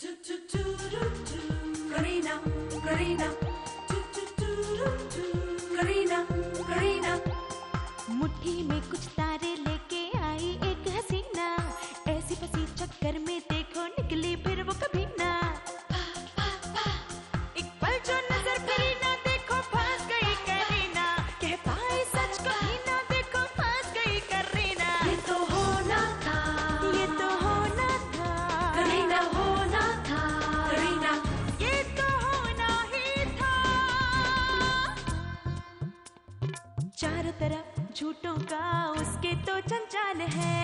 करीना करीना करीना करीना मुट्ठी में कुछ तारे लेके आई एक हसीना, ऐसी फंसी चक्कर में देखो निकली फिर वो कभी ना। एक पल जो नजर करी ना देखो फंस गई करीना, कह पाई सच कभी ना देखो फंस गई करीना। ये तो होना था, ये तो होना था करीना होना था, करीना ये तो होना ही था। चारों तरफ झूठों का उसके तो जंजाल है,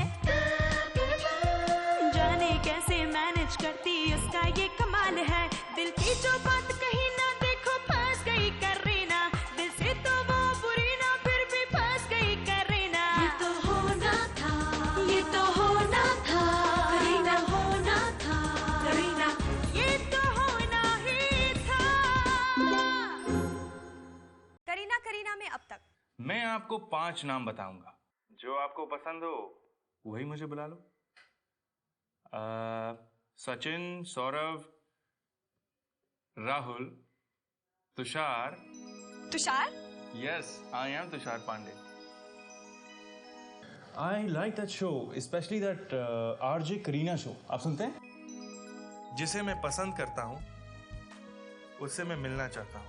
जाने कैसे मैनेज करती उसका ये कमाल है। दिल की जो बात कही ना देखो फंस गई करीना, दिल से तो वो बुरी ना फिर भी फंस गई करीना। ये तो होना था, ये तो होना था, करीना होना था, करीना ये तो होना ही था। करीना करीना में अब तक मैं आपको 5 नाम बताऊंगा, जो आपको पसंद हो वही मुझे बुला लो। Sachin, Saurabh, Rahul, Tushar. Tushar? Yes, I am Tushar Pandey. I like that show, especially that RJ Kareena show. आप सुनते हैं? जिसे मैं पसंद करता हूँ उससे मैं मिलना चाहता हूँ।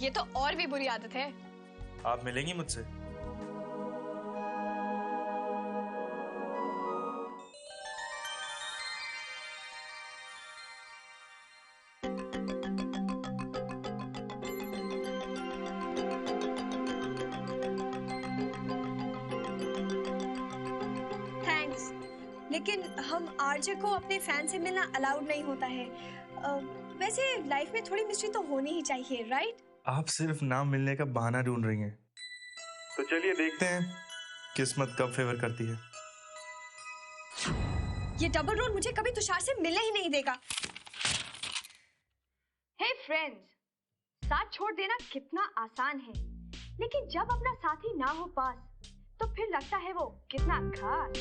ये तो और भी बुरी आदत है। आप मिलेंगी मुझसे? थैंक्स, लेकिन हम आरजे को अपने फैन से मिलना अलाउड नहीं होता है। वैसे लाइफ में थोड़ी मिस्ट्री तो होनी ही चाहिए, राइट? आप सिर्फ नाम मिलने का बहाना ढूंढ रही हैं। तो चलिए देखते हैं किस्मत कब फेवर करती है। ये डबल रोल मुझे कभी तुषार से मिलने ही नहीं देगा। हे फ्रेंड्स, साथ छोड़ देना कितना आसान है, लेकिन जब अपना साथी ना हो पास तो फिर लगता है वो कितना खास।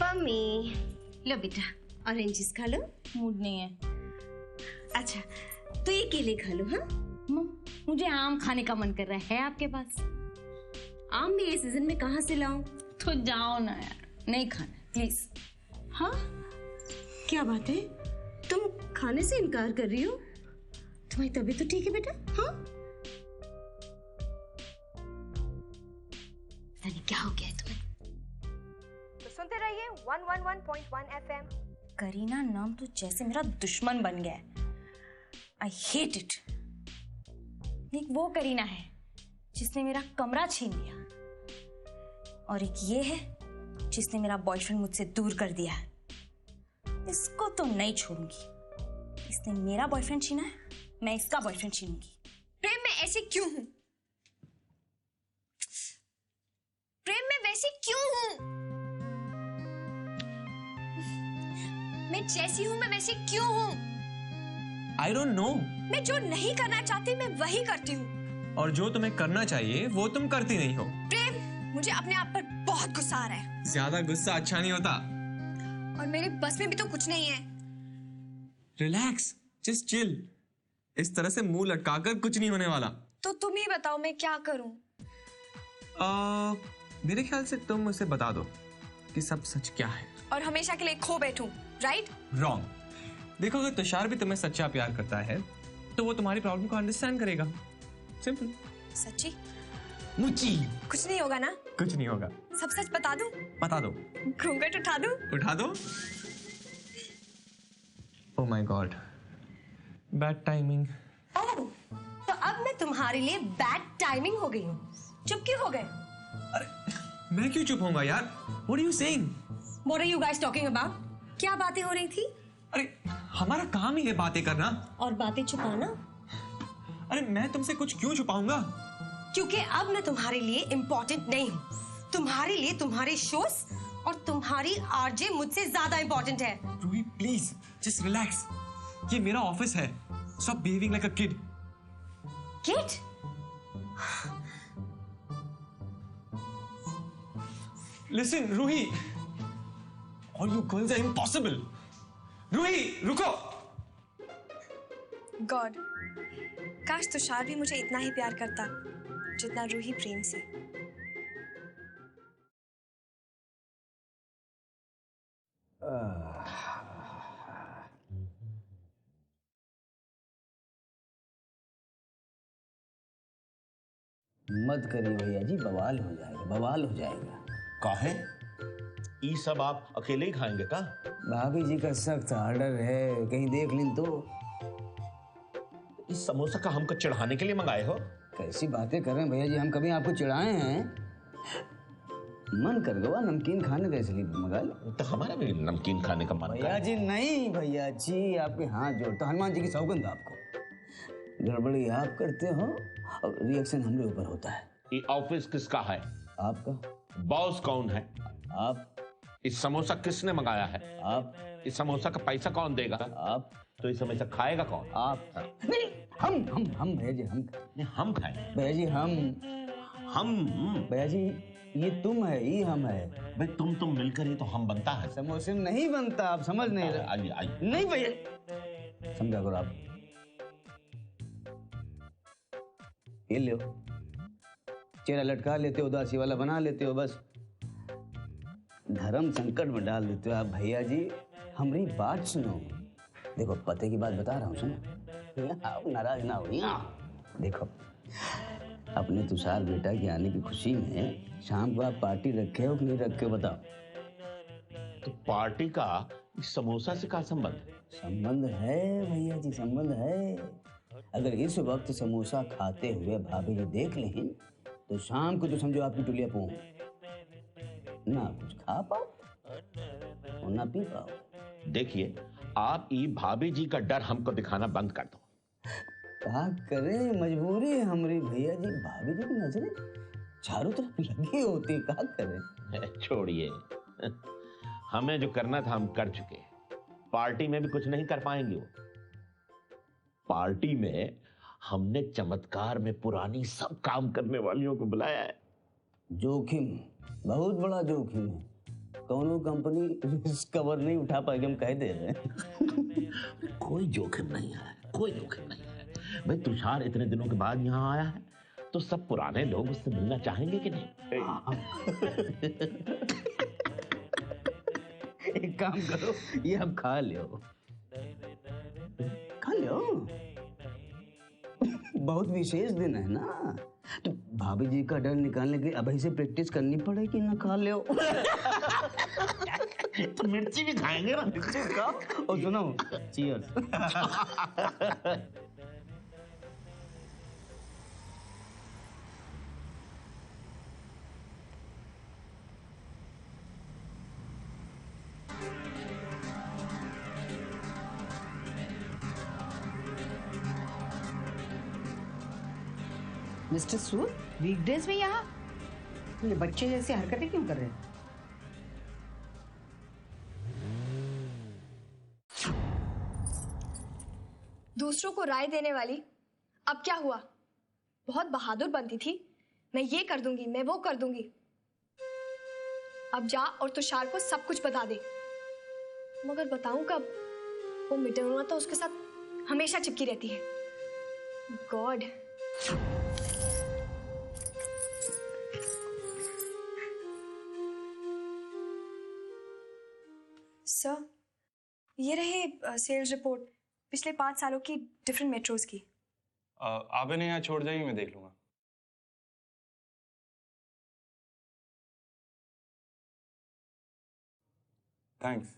मम्मी, लो बेटा ऑरेंजेस खा लो। मूड नहीं है। अच्छा तो ये केले खा लो। हाँ मुझे आम खाने का मन कर रहा है आपके पास? आम भी ये सीजन में कहाँ से लाऊं? तो जाओ ना यार, नहीं खाना प्लीज। हाँ क्या बात है, तुम खाने से इनकार कर रही हो? तुम्हारी तबीयत तो ठीक है बेटा? हाँ नहीं क्या हो गया है तुम्हें? तो सुनते रहिए 111.1 FM। करीना नाम तो जैसे मेरा दुश्मन बन गया है। I hate it. एक वो करीना है जिसने मेरा कमरा छीन लिया, और एक ये है जिसने मेरा बॉयफ्रेंड मुझसे दूर कर दिया है। इसको तो नहीं छोड़ूंगी। इसने मेरा बॉयफ्रेंड छीना है, मैं इसका बॉयफ्रेंड छीनूंगी। प्रेम में ऐसे क्यों हूं? प्रेम में वैसे क्यों हूं? मैं जैसी हूं मैं वैसे क्यों हूं? I don't know। मैं जो नहीं करना चाहती मैं वही करती हूँ, और जो तुम्हें करना चाहिए वो तुम करती नहीं हो। प्रेम, मुझे अपने आप पर बहुत गुस्सा आ रहा है। ज्यादा गुस्सा अच्छा नहीं होता। और मेरे बस में भी तो कुछ नहीं है। Relax, just chill. इस तरह से मुंह लटकाकर कुछ नहीं होने वाला। तो तुम ही बताओ मैं क्या करूं? मेरे ख्याल से तुम उसे बता दो कि सब सच क्या है, और हमेशा के लिए खो बैठूं, राइट? रॉन्ग। देखो अगर तुषार भी तुम्हें सच्चा प्यार करता है तो वो तुम्हारी प्रॉब्लम को अंडरस्टैंड करेगा। सिंपल। सच्ची? मुची। कुछ नहीं होगा ना? कुछ नहीं होगा। सब सच बता दूं? बता दो। घूंघट उठा दूं? उठा दो। Oh my God, bad timing. Oh, तो अब मैं तुम्हारे लिए बैड टाइमिंग हो गई हूँ। चुप क्यों हो गए? अरे मैं क्यों चुप होऊंगा यार? What are you saying? What are you guys talking about? क्या बातें हो रही थी? अरे हमारा काम ही है बातें करना। और बातें छुपाना? अरे मैं तुमसे कुछ क्यों छुपाऊंगा? क्योंकि अब मैं तुम्हारे लिए इम्पोर्टेंट नहीं हूँ। तुम्हारे लिए तुम्हारे शोज और तुम्हारी आरजे मुझसे ज्यादा इम्पोर्टेंट है। Roohi please just relax. ये मेरा ऑफिस है। Stop behaving like a kid. Kid? Listen, Roohi, all you girls are impossible. Roohi, रुको. गॉड, काश तुषार भी मुझे इतना ही प्यार करता जितना रूही प्रेम से. मत करिए भैया जी, बवाल हो जाएगा, बवाल हो जाएगा. काहे? ये सब आप अकेले ही खाएंगे का? भाभी जी का सख्त ऑर्डर है, कहीं देख लें तो. इस समोसा का हमको चढ़ाने के लिए मंगाए हो? कैसी बातें कर रहे हैं भैया जी, हम कभी आपको चिढ़ाए हैं? मन कर गया नमकीन खाने का, इसलिए मंगा लो. तो हमारा भी नमकीन खाने का मन कर. भैया जी नहीं, भैया जी आपके हाथ जोड़ता, हनुमान जी की सौगंध आपको. गड़बड़ी आप करते हो और रिएक्शन हमरे ऊपर होता है. ये ऑफिस किसका है? आपका. बॉस कौन है? आप. इस समोसा किसने मंगाया है? आप. इस समोसा का पैसा कौन देगा? आप. तो इस समोसा खाएगा कौन? आप. नहीं, हम भैया जी, हम खाएं. भैया जी हम भैया जी, ये तुम है, ये हम है. भाई तुम मिलकर ही तो हम बनता है. समोसे में नहीं बनता, आप समझ नहीं रहे. आइए नहीं भैया, समझा करो आप. ये लो, चेहरा लटका लेते हो, उदासी वाला बना लेते हो, बस धर्म संकट में डाल देते हो आप. भैया जी हमारी बात सुनो. देखो पते की बात बता रहा हूँ, सुनो. नाराज ना हो. देखो अपने तुषार बेटा के आने की खुशी में शाम को आप पार्टी रखे हो कि नहीं रखे हो, बताओ. तो पार्टी का इस समोसा से क्या संबंध? संबंध है भैया जी, संबंध है. अगर इस वक्त समोसा खाते हुए भाभी जी देख लें तो शाम को तो समझो आपकी टुलिया पो, ना कुछ खा पाओ और ना पी पाओ. देखिए आप ये भाभी जी का डर हमको दिखाना बंद कर दो. क्या करें, मजबूरी है हमारी भैया जी. भाभी जी की नजरें चारों तरफ लगी होती, क्या करें. छोड़िए, हमें जो करना था हम कर चुके. पार्टी में भी कुछ नहीं कर पाएंगे वो. पार्टी में हमने चमत्कार में पुरानी सब काम करने वालियों को बुलाया है. जोखिम, बहुत बड़ा जोखिम है. कौनो कंपनी रिस्क कवर नहीं उठा पाएगी, हम कह दे रहे हैं. कोई जोखिम नहीं है, कोई जोखिम नहीं है. भाई तुषार इतने दिनों के बाद यहाँ आया है तो सब पुराने लोग उससे मिलना चाहेंगे कि नहीं? एक काम करो, ये अब खा लो. खा लो, बहुत विशेष दिन है ना, तो भाभी जी का डर निकालने के लिए अभी से प्रैक्टिस करनी पड़ेगी ना. खा लो. तो मिर्ची भी खाएंगे ना. मिर्ची खाओ और सुनो, चीयर्स. मिस्टर सूर, वीकडेज में यहाँ ये बच्चे जैसे हरकतें क्यों कर रहे हैं? दूसरों को राय देने वाली अब क्या हुआ? बहुत बहादुर बनती थी, मैं ये कर दूंगी, मैं वो कर दूंगी. अब जा और तुषार को सब कुछ बता दे. मगर बताऊं कब? वो मिटनवा तो उसके साथ हमेशा चिपकी रहती है. गॉड. सर, ये रहे सेल्स रिपोर्ट पिछले 5 सालों की डिफरेंट मेट्रोज की. आप इन्हें यहाँ छोड़ जाइए, मैं देख लूंगा. Thanks.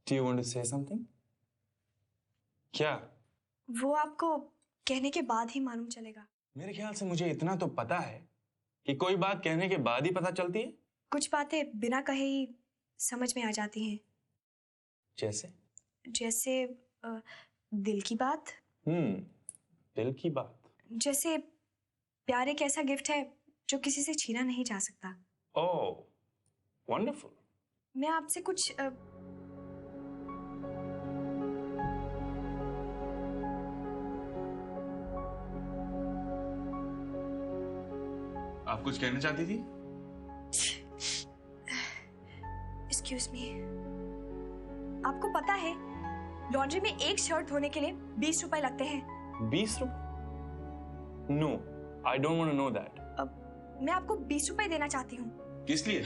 Do you want to say something? क्या? वो आपको कहने के बाद ही मालूम चलेगा. मेरे ख्याल से मुझे इतना तो पता है कि कोई बात कहने के बाद ही पता चलती है. कुछ बातें बिना कहे ही समझ में आ जाती हैं. जैसे? जैसे दिल की बात. दिल की बात. जैसे प्यार एक ऐसा गिफ्ट है जो किसी से छीना नहीं जा सकता. ओह, वंडरफुल. मैं आपसे कुछ आप कुछ कहना चाहती थी? एक्सक्यूज मी, आपको पता है लॉन्ड्री में एक शर्ट धोने के लिए 20 रुपए लगते हैं। 20 रुपए? No, I don't want to know that. अब मैं आपको 20 रुपए देना चाहती हूँ। किस लिए?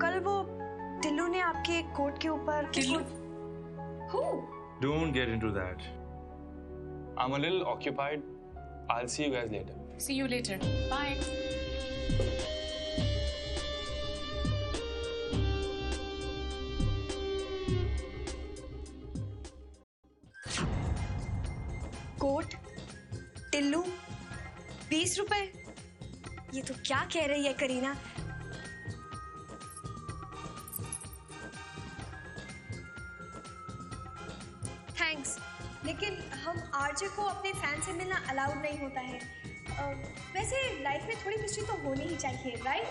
कल वो टिल्लू ने आपके कोट के ऊपर। Tillu? Who? Don't get into that. I'm a little occupied. I'll see you guys later. See you later. Bye. कोट, टिल्लू, 20 रुपए? ये तो क्या कह रही है करीना? थैंक्स, लेकिन हम आरजे को अपने फैन से मिलना अलाउड नहीं होता है। वैसे लाइफ में थोड़ी खुशी तो होनी ही चाहिए, राइट?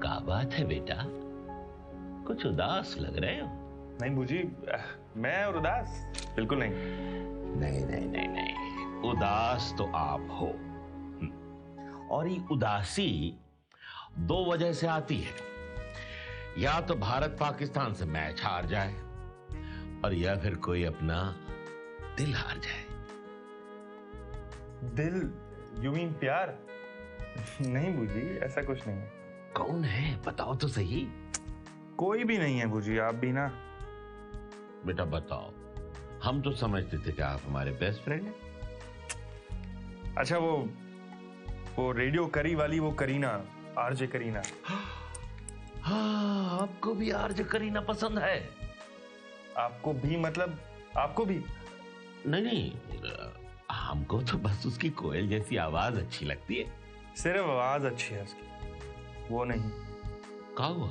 क्या बात है बेटा, कुछ उदास लग रहे हो? नहीं बूजी, मैं और उदास बिल्कुल नहीं। नहीं नहीं नहीं नहीं, उदास तो आप हो। और ये उदासी दो वजह से आती है। या तो भारत पाकिस्तान से मैच हार जाए, और या फिर कोई अपना दिल हार जाए। दिल? यू मीन प्यार? नहीं बूजी, ऐसा कुछ नहीं है। कौन है बताओ तो सही। कोई भी नहीं है बूजी, आप भी ना। बेटा बताओ, हम तो समझते थे कि आप हमारे बेस्ट फ्रेंड हैं। अच्छा, वो रेडियो करी वाली वो करीना, आरजे करीना। हाँ, आपको भी आरजे करीना पसंद है? आपको भी मतलब आपको भी? नहीं, हमको तो बस उसकी कोयल जैसी आवाज अच्छी लगती है। सिर्फ आवाज अच्छी है उसकी, वो नहीं। क्या हुआ,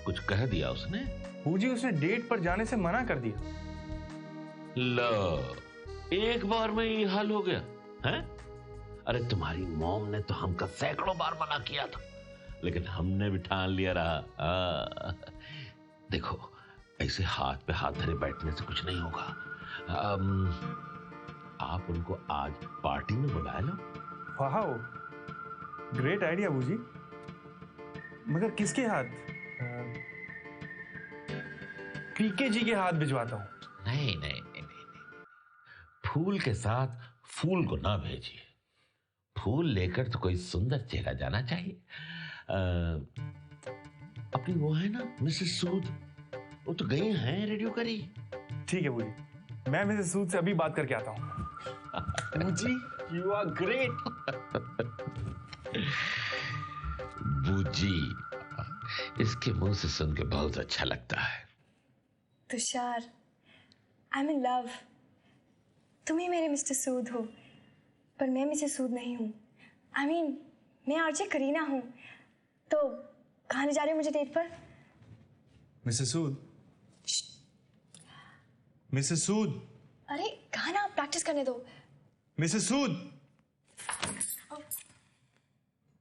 कुछ कह दिया उसने? बूजी, उसने डेट पर जाने से मना कर दिया। लो, एक बार में ये हाल हो गया है? अरे तुम्हारी मॉम ने तो हमका सैकड़ों बार मना किया था, लेकिन हमने भी ठान लिया रहा। देखो, ऐसे हाथ पे हाथ धरे बैठने से कुछ नहीं होगा। आप उनको आज पार्टी में बुला लो। वाह, ग्रेट आइडिया बूजी। मगर किसके हाथ? पीके जी के हाथ भिजवाता हूं। नहीं नहीं नहीं नहीं, फूल के साथ फूल को ना भेजिए। फूल लेकर तो कोई सुंदर चेहरा जाना चाहिए। अपनी वो है ना मिसेस सूद, वो तो गई हैं रेडियो करी। ठीक है बूजी, मैं मिसेस सूद से अभी बात करके आता हूं। बूजी, यू आर ग्रेट। बूजी, इसके मुंह से सुन के बहुत अच्छा लगता है। Tushar, I am in love. तुम ही मेरे मिस्टर सूद हो, पर मैं मिसेस सूद नहीं हूँ। I mean, मैं आरजे करीना हूँ। तो कहाँ ले जा रहे हो मुझे डेट पर? मिसेस सूद, मिसेस सूद। अरे कहाँ ना, प्रैक्टिस करने दो। मिसेस सूद,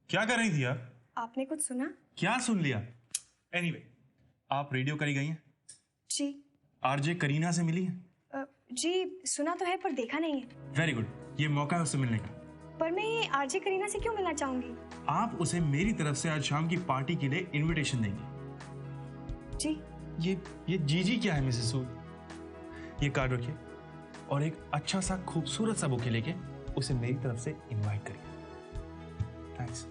क्या कर रही थी आप? आपने कुछ सुना? क्या सुन लिया? एनीवे, आप रेडियो करी गई हैं? जी। आरजे करीना से मिली हैं? जी सुना तो है, पर देखा नहीं है। वेरी गुड, ये मौका है उससे मिलने का। पर मैं आरजे करीना से क्यों मिलना चाहूंगी? आप उसे मेरी तरफ से आज शाम की पार्टी के लिए इनविटेशन देंगे। जी। ये जीजी क्या है मिसेस सूद? ये कार्ड रखिए और एक अच्छा सा खूबसूरत सा बुके लेके उसे मेरी तरफ से इनवाइट करिए। Thanks.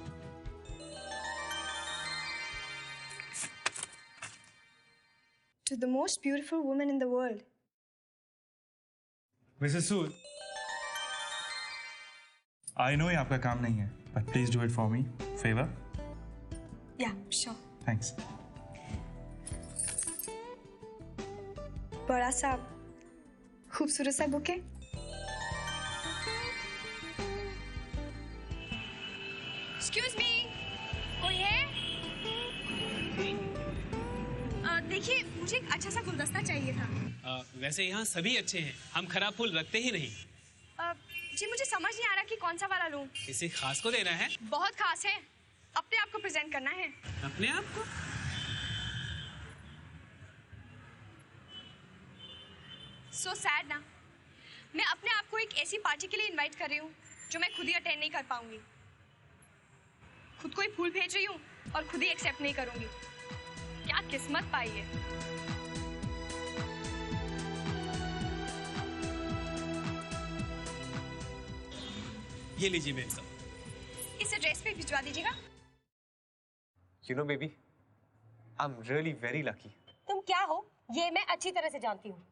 To the most beautiful woman in the world. Mrs Sood, I know ये आपका काम नहीं है, but please do it for me, favour. या श्योर। थैंक्स। बड़ा सा खूबसूरत सा बुके। एक्सक्यूज मी, कोई है? देखिए, मुझे एक अच्छा सा गुलदस्ता चाहिए था। वैसे यहाँ सभी अच्छे हैं, हम खराब फूल रखते ही नहीं। जी मुझे समझ नहीं आ रहा कि कौन सा वाला लूं। किसी खास को देना है? बहुत खास है। अपने आप को प्रेजेंट करना है। अपने आप को? सो सैड ना। मैं अपने आप को एक ऐसी पार्टी के लिए इनवाइट कर रही हूँ जो मैं खुद ही अटेंड नहीं कर पाऊंगी। खुद को ही फूल भेज रही हूँ और खुद ही एक्सेप्ट नहीं करूंगी। क्या किस्मत पाई है। ये लीजिए मेरे साथ। इस एड्रेस पे भिजवा दीजिएगा। You know, baby, I'm really very lucky. तुम क्या हो ये मैं अच्छी तरह से जानती हूँ।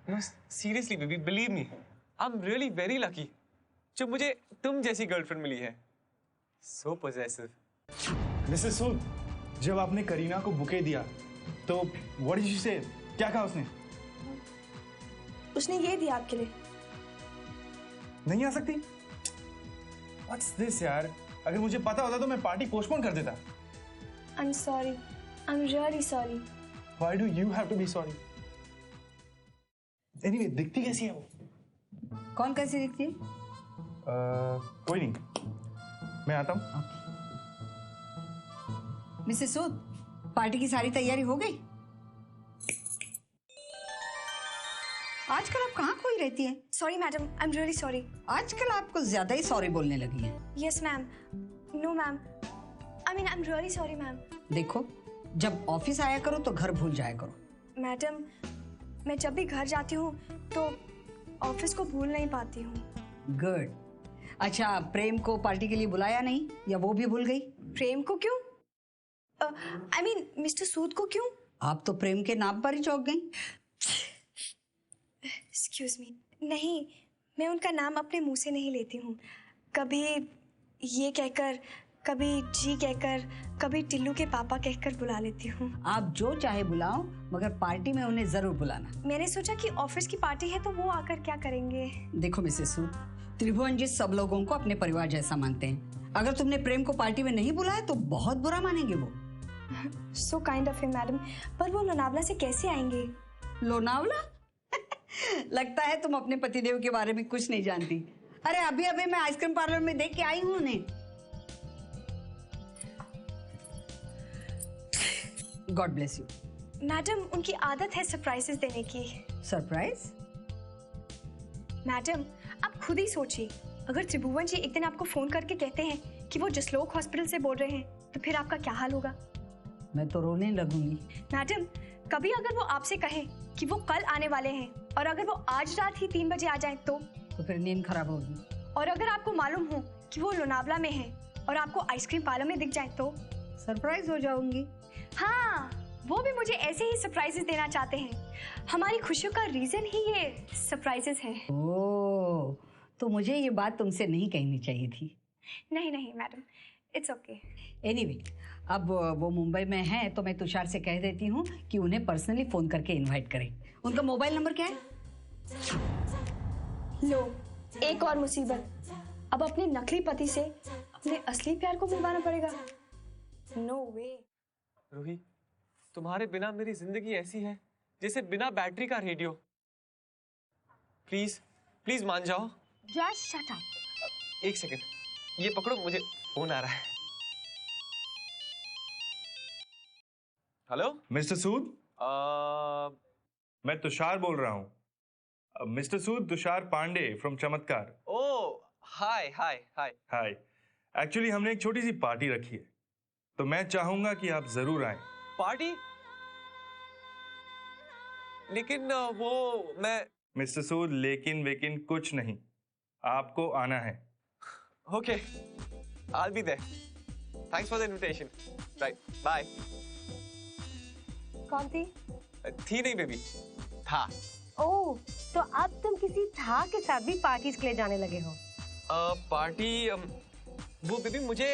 No, seriously, baby, believe me, I'm really very lucky. जो मुझे तुम जैसी गर्लफ्रेंड मिली है। So possessive. मिसेस सूद, जब आपने करीना को बुके दिया तो व्हाट डिड शी से? क्या कहा उसने? उसने ये दिया आपके लिए। नहीं आ सकती? What's this यार? अगर मुझे पता होता तो मैं पार्टी पोस्टपोन कर देता। I'm sorry. I'm really sorry. Why do you have to be sorry? Anyway, दिखती कैसी है वो? कौन कैसी दिखती है? कोई नहीं, मैं आता हूँ। मिसेस सूद, पार्टी की सारी तैयारी हो गई? आजकल आप कहाँ खोई रहती हैं? Sorry madam, I'm really sorry. आजकल आपको ज्यादा ही सॉरी बोलने लगी हैं। Yes ma'am. No ma'am. I mean I'm really sorry ma'am. देखो, जब ऑफिस आया करो तो घर भूल जाया करो। मैडम, मैं जब भी घर जाती हूँ तो ऑफिस को भूल नहीं पाती हूँ। गुड। अच्छा, प्रेम को पार्टी के लिए बुलाया नहीं या वो भी भूल गई? प्रेम को क्यों? I mean मिस्टर सूद को क्यों? आप तो प्रेम के नाम पर ही चौंक गई। Excuse me, नहीं, मैं उनका नाम अपने मुंह से नहीं लेती हूँ। कभी ये कहकर, कभी जी कहकर, कभी टिल्लू के पापा कहकर बुला लेती हूँ। आप जो चाहे बुलाओ, मगर पार्टी में उन्हें जरूर बुलाना। मैंने सोचा कि ऑफिस की पार्टी है तो वो आकर क्या करेंगे। देखो मिसेस सूद, त्रिभुवन जी सब लोगों को अपने परिवार जैसा मानते हैं। अगर तुमने प्रेम को पार्टी में नहीं बुलाया तो बहुत बुरा मानेंगे वो। So kind of him madam, पर वो लोनावला से कैसे आएंगे? लोनावला? लगता है तुम अपने पतिदेव के बारे में कुछ नहीं जानती। अरे अभी अभी मैं आइसक्रीम पार्लर में देख के आई हूँ उन्हें। God bless you. मैडम, उनकी आदत है सरप्राइजेस देने की। सरप्राइज? मैडम, आप खुद ही सोचिए, अगर त्रिभुवन जी एक दिन आपको फोन करके कहते हैं कि वो जसलोक हॉस्पिटल से बोल रहे हैं तो फिर आपका क्या हाल होगा? मैं तो रोने लगूंगी। मैडम, कभी अगर वो आपसे कहें कि वो कल आने वाले हैं और अगर वो आज रात ही 3 बजे आ जाएं तो फिर नींद खराब होगी। और अगर आपको मालूम हो कि वो लोनावला में है और आपको आइसक्रीम पार्लर में दिख जाए तो सरप्राइज हो जाऊंगी। हाँ, वो भी मुझे ऐसे ही सरप्राइजेस देना चाहते हैं। हमारी खुशियों का रीजन ही ये सरप्राइजेस हैं। ओह, तो मुझे ये बात तुमसे नहीं कहनी चाहिए थी। नहीं नहीं मैडम, इट्स ओके। एनीवे, अब वो मुंबई में है तो मैं तुषार से कह देती हूँ कि उन्हें पर्सनली फोन करके इनवाइट करें। उनका मोबाइल नंबर क्या है? लो, एक और मुसीबत। अब अपने नकली पति से अपने असली प्यार को मिलवाना पड़ेगा। नो वे। रूही, तुम्हारे बिना मेरी जिंदगी ऐसी है जैसे बिना बैटरी का रेडियो। प्लीज प्लीज मान जाओ। Just shut up. एक सेकंड, ये पकड़ो, मुझे फोन आ रहा है। हेलो मिस्टर सूद, मैं तुषार बोल रहा हूँ। Mister Sood, Tushar Pandey from Chamatkar. Oh, hi hi hi hi. Actually हमने एक छोटी सी पार्टी रखी है तो मैं चाहूंगा कि आप जरूर आए। पार्टी? लेकिन वो मैं। मिस्टर सूद, लेकिन वेकिन कुछ नहीं, आपको आना है। Okay, I'll be there. Thanks for the invitation. Right, bye. कौन थी? थी नहीं बेबी, था। ओह, तो अब तुम किसी था के साथ भी पार्टीज के लिए जाने लगे हो? पार्टी वो बेबी, मुझे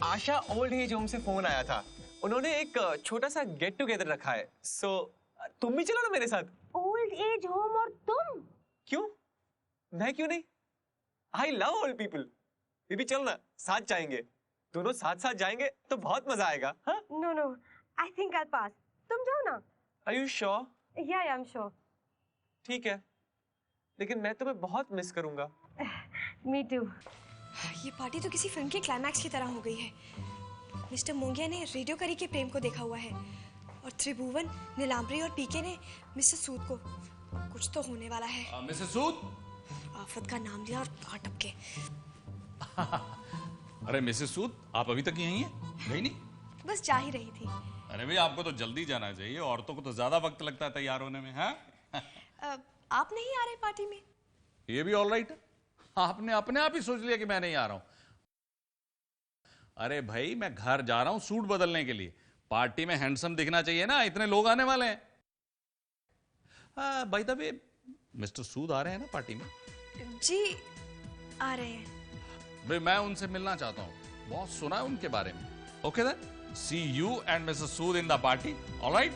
आशा ओल्ड एज होम से फोन आया था। उन्होंने एक छोटा सा गेट टुगेदर रखा है। सो तुम भी चलो ना मेरे साथ। ओल्ड एज होम और तुम? क्यों? मैं क्यों नहीं? I love old people. Baby चलो ना, साथ जाएंगे। दोनों साथ साथ जाएंगे तो बहुत मजा आएगा। हाँ? No no, I think I pass. तुम जाओ ना। Are you sure? Yeah, I'm sure. ठीक है, लेकिन मैं तुम्हें बहुत मिस करूंगा। Me too. ये पार्टी तो किसी फिल्म के क्लाइमैक्स की तरह हो गई है। मिस्टर मोंगिया ने रेडियो करी के प्रेम को देखा हुआ है और त्रिभुवन, नीलांबरी और पीके ने मिस्टर सूद को। कुछ तो होने वाला है। मिसेस सूद? आफत का नाम लिया और कहाँ टपके। अरे मिसेस सूद, आप अभी तक यहीं हैं? गई नहीं? बस जा ही रही थी। अरे भाई, आपको तो जल्दी जाना चाहिए, औरतों को तो ज्यादा वक्त लगता है तैयार होने में। हाँ? आप नहीं आ रहे पार्टी में? ये भी ऑल राइट है। आपने अपने आप ही सोच लिया कि मैं नहीं आ रहा हूं। अरे भाई, मैं घर जा रहा हूं सूट बदलने के लिए। पार्टी में हैंडसम दिखना चाहिए ना, इतने लोग आने वाले हैं। भाई तभी मिस्टर सूद आ रहे हैं ना पार्टी में? जी आ रहे हैं। भाई मैं उनसे मिलना चाहता हूं, बहुत सुना है उनके बारे में। Okay then, see you and mister Sood in the party. Alright,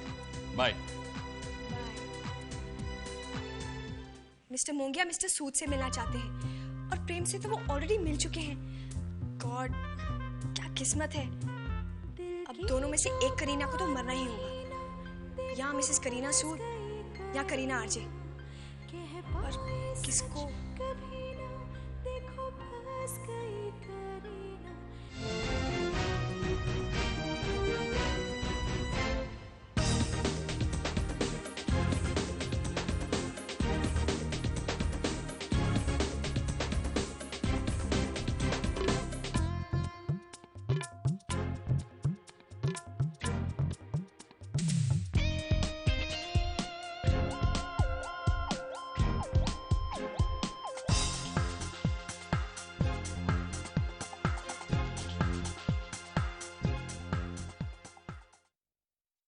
bye. Mister Mongia mister Sood से मिलना चाहते हैं और प्रेम से तो वो ऑलरेडी मिल चुके हैं। गॉड, क्या किस्मत है। अब दोनों में से एक करीना को तो मरना ही होगा, या मिसेस करीना सूद या करीना आरजे। और किसको